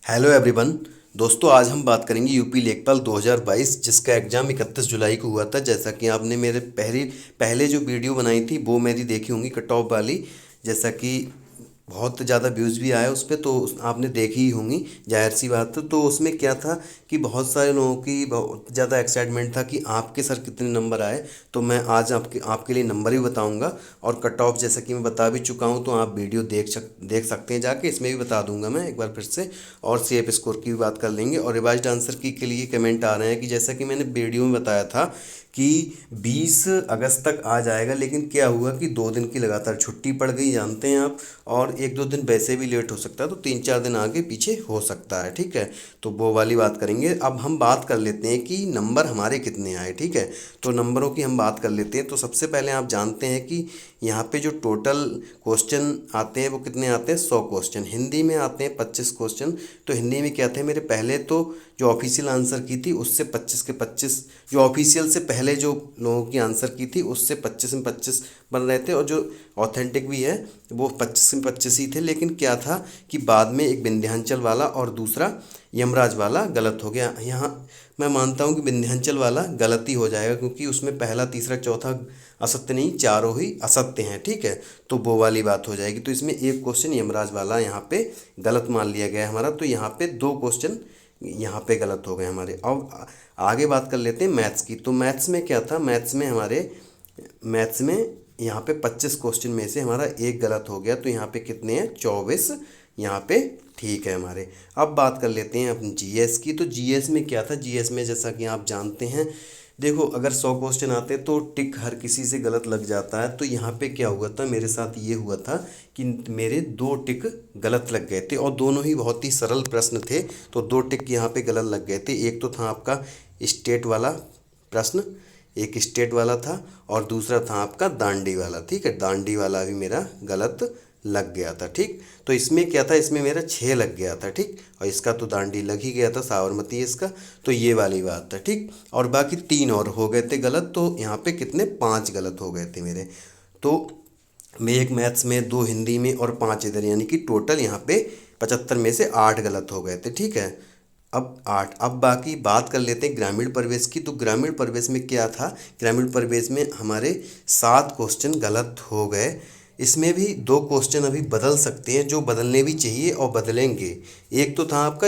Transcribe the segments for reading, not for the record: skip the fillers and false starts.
Hello everyone. दोस्तों, आज हम बात करेंगे यूपी लेखपाल 2022 जिसका एग्ज़ाम 31 जुलाई को हुआ था। जैसा कि आपने मेरे पहले जो वीडियो बनाई थी वो मेरी देखी होंगी कट ऑफ वाली। जैसा कि बहुत ज़्यादा व्यूज़ भी आए उस पे, तो आपने देखी ही होंगी, जाहिर सी बात है। तो उसमें क्या था कि बहुत सारे लोगों की बहुत ज़्यादा एक्साइटमेंट था कि आपके सर कितने नंबर आए। तो मैं आज आपके लिए नंबर भी बताऊंगा और कट ऑफ जैसा कि मैं बता भी चुका हूं, तो आप वीडियो देख सकते हैं जाके। इसमें भी बता दूंगा मैं एक बार फिर से, और सीएफ स्कोर की भी बात कर लेंगे। और रिवाइज्ड आंसर की के लिए कमेंट आ रहे हैं कि जैसा कि मैंने वीडियो में बताया था कि 20 अगस्त तक आ जाएगा, लेकिन क्या हुआ कि 2 दिन की लगातार छुट्टी पड़ गई, जानते हैं आप। और 1-2 दिन वैसे भी लेट हो सकता है, तो 3-4 दिन आगे पीछे हो सकता है, ठीक है। तो वो वाली बात करेंगे। अब हम बात कर लेते हैं कि नंबर हमारे कितने आए, ठीक है। तो नंबरों की हम बात कर लेते हैं। तो सबसे पहले आप जानते हैं कि यहाँ पे जो टोटल क्वेश्चन आते हैं वो कितने आते हैं, 100 क्वेश्चन। हिंदी में आते हैं 25 क्वेश्चन। तो हिंदी में क्या थे मेरे, पहले तो जो ऑफिशियल आंसर की थी उससे 25 के 25, जो ऑफिशियल से पहले जो लोगों की आंसर की थी उससे 25 में 25 बन रहे थे, और जो ऑथेंटिक भी है वो 25 में 25 ही थे। लेकिन क्या था कि बाद में एक विंध्याचल वाला और दूसरा यमराज वाला गलत हो गया। यहाँ मैं मानता हूँ कि विंध्याचल वाला गलत ही हो जाएगा, क्योंकि उसमें पहला तीसरा चौथा असत्य नहीं, चारों ही असत्य हैं, ठीक है। तो वो वाली बात हो जाएगी। तो इसमें एक क्वेश्चन यमराज वाला यहाँ पे गलत मान लिया गया है हमारा। तो यहाँ पे 2 क्वेश्चन यहाँ पे गलत हो गए हमारे। अब आगे बात कर लेते हैं मैथ्स की। तो मैथ्स में क्या था, मैथ्स में यहाँ पे 25 क्वेश्चन में से हमारा एक गलत हो गया। तो यहाँ पे कितने हैं, 24 यहाँ पे ठीक है हमारे। अब बात कर लेते हैं अपनी जीएस की। तो जीएस में क्या था, जीएस में जैसा कि आप जानते हैं, देखो अगर 100 क्वेश्चन आते तो टिक हर किसी से गलत लग जाता है। तो यहाँ पे क्या हुआ था, मेरे साथ ये हुआ था कि मेरे 2 टिक गलत लग गए थे, और दोनों ही बहुत ही सरल प्रश्न थे। तो 2 टिक यहाँ पे गलत लग गए थे। एक तो था आपका स्टेट वाला प्रश्न, एक स्टेट वाला था, और दूसरा था आपका दांडी वाला, ठीक है। दांडी वाला भी मेरा गलत लग गया था, ठीक। तो इसमें क्या था, इसमें मेरा 6 लग गया था, ठीक। और इसका तो दांडी लग ही गया था, साबरमती इसका। तो ये वाली बात था, ठीक। और बाकी 3 और हो गए थे गलत। तो यहाँ पे कितने, 5 गलत हो गए थे मेरे। तो मैं एक मैथ्स में, 2 हिंदी में और 5 इधर, यानी कि टोटल यहाँ पे 75 में से 8 गलत हो गए थे, ठीक है। अब 8, अब बाकी बात कर लेते हैं ग्रामीण परिवेश की। तो ग्रामीण परिवेश में क्या था, ग्रामीण परिवेश में हमारे 7 क्वेश्चन गलत हो गए। इसमें भी 2 क्वेश्चन अभी बदल सकते हैं, जो बदलने भी चाहिए और बदलेंगे। एक तो था आपका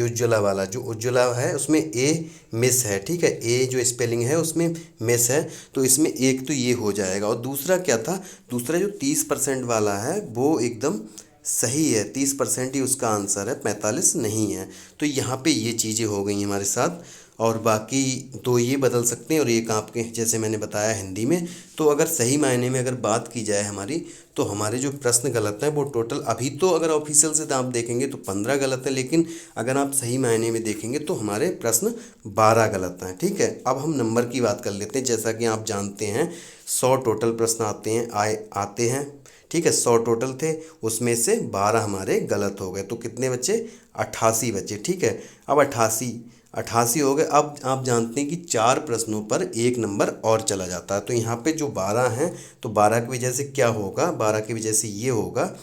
उज्ज्वला वाला, जो उज्ज्वला है उसमें ए मिस है, ठीक है। ए जो स्पेलिंग है उसमें मिस है, तो इसमें एक तो ये हो जाएगा। और दूसरा क्या था, दूसरा जो 30% वाला है वो एकदम सही है, 30% ही उसका आंसर है, 45 नहीं है। तो यहाँ पे ये चीज़ें हो गई हमारे साथ। और बाकी तो ये बदल सकते हैं, और एक आपके जैसे मैंने बताया हिंदी में। तो अगर सही मायने में अगर बात की जाए हमारी, तो हमारे जो प्रश्न गलत हैं वो टोटल अभी तो अगर ऑफिशियल से आप देखेंगे तो 15 गलत है, लेकिन अगर आप सही मायने में देखेंगे तो हमारे प्रश्न 12 गलत हैं, ठीक है। अब हम नंबर की बात कर लेते हैं। जैसा कि आप जानते हैं 100 टोटल प्रश्न आते हैं, ठीक है। 100 टोटल थे, उसमें से 12 हमारे गलत हो गए। तो कितने बचे, 88 बचे, ठीक है। अब 88 हो गए। अब आप जानते हैं कि 4 प्रश्नों पर 1 नंबर और चला जाता है। तो यहाँ पे जो 12 हैं, तो 12 की वजह से क्या होगा, 12 की वजह से ये होगा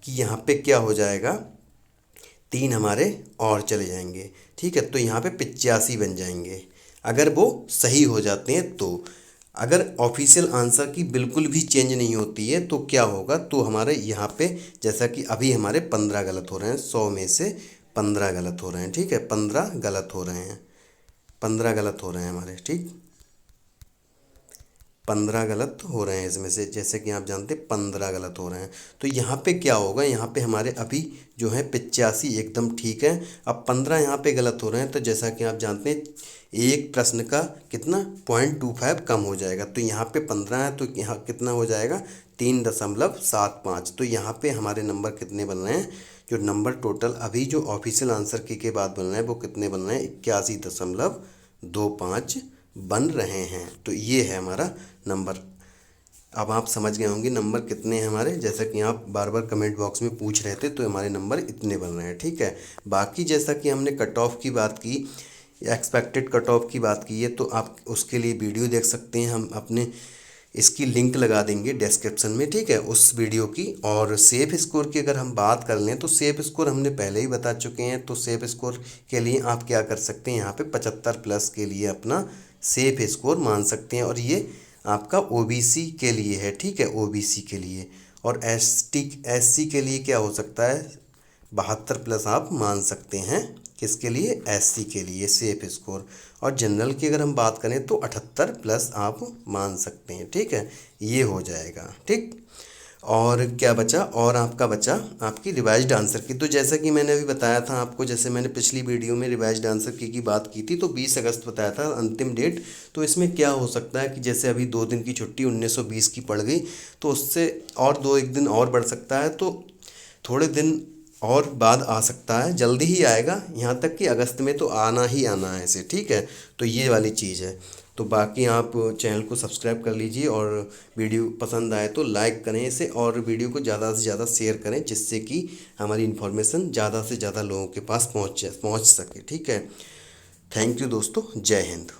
कि यहाँ पे क्या हो जाएगा, 3 हमारे और चले जाएंगे, ठीक है। तो यहाँ पे 85 बन जाएंगे अगर वो सही हो जाते हैं। तो अगर ऑफिशियल आंसर की बिल्कुल भी चेंज नहीं होती है तो क्या होगा, तो हमारे यहाँ पे जैसा कि अभी हमारे 15 गलत हो रहे हैं, 100 में से 15 गलत हो रहे हैं, ठीक है। 15 गलत हो रहे हैं, 15 गलत हो रहे हैं हमारे, ठीक। 15 गलत हो रहे हैं इसमें से, जैसे कि आप जानते हैं 15 गलत हो रहे हैं। तो यहाँ पे क्या होगा, यहाँ पे हमारे अभी जो है 85 एकदम ठीक है। अब 15 यहाँ पे गलत हो रहे हैं, तो जैसा कि आप जानते हैं एक प्रश्न का कितना 0.25 कम हो जाएगा। तो यहाँ पे 15 है, तो यहाँ कितना हो जाएगा, 3.75। तो यहाँ पे हमारे नंबर कितने बन रहे हैं, जो नंबर टोटल अभी जो ऑफिशियल आंसर की के बाद बन रहे हैं वो कितने बन रहे हैं, 81.25 बन रहे हैं। तो ये है हमारा नंबर। अब आप समझ गए होंगे नंबर कितने हैं हमारे, जैसा कि आप बार बार कमेंट बॉक्स में पूछ रहे थे। तो हमारे नंबर इतने बन रहे हैं, ठीक है। बाकी जैसा कि हमने कट ऑफ की बात की, एक्सपेक्टेड कट ऑफ की बात की है, तो आप उसके लिए वीडियो देख सकते हैं हम अपने इसकी लिंक लगा देंगे डिस्क्रिप्शन में, ठीक है, उस वीडियो की। और सेफ स्कोर की अगर हम बात कर लें तो सेफ स्कोर हमने पहले ही बता चुके हैं। तो सेफ स्कोर के लिए आप क्या कर सकते हैं, यहाँ पे 75+ के लिए अपना सेफ स्कोर मान सकते हैं। और ये आपका ओबीसी के लिए है, ठीक है, ओबीसी के लिए। और एससी के लिए क्या हो सकता है, 72+ आप मान सकते हैं। किसके लिए, एससी के लिए सेफ स्कोर। और जनरल की अगर हम बात करें तो 78+ आप मान सकते हैं, ठीक है, ये हो जाएगा, ठीक। और क्या बचा, और आपका बचा आपकी रिवाइज्ड आंसर की। तो जैसा कि मैंने अभी बताया था आपको, जैसे मैंने पिछली वीडियो में रिवाइज्ड आंसर की बात की थी, तो 20 अगस्त बताया था अंतिम डेट। तो इसमें क्या हो सकता है कि जैसे अभी 2 दिन की छुट्टी 1920 की पड़ गई, तो उससे और 1 दिन और बढ़ सकता है। तो थोड़े दिन और बाद आ सकता है, जल्दी ही आएगा, यहाँ तक कि अगस्त में तो आना ही आना है इसे, ठीक है। तो ये वाली चीज़ है। तो बाकी आप चैनल को सब्सक्राइब कर लीजिए, और वीडियो पसंद आए तो लाइक करें इसे, और वीडियो को ज़्यादा से ज़्यादा शेयर करें, जिससे कि हमारी इन्फॉर्मेशन ज़्यादा से ज़्यादा लोगों के पास पहुँच सके, ठीक है। थैंक यू दोस्तों, जय हिंद।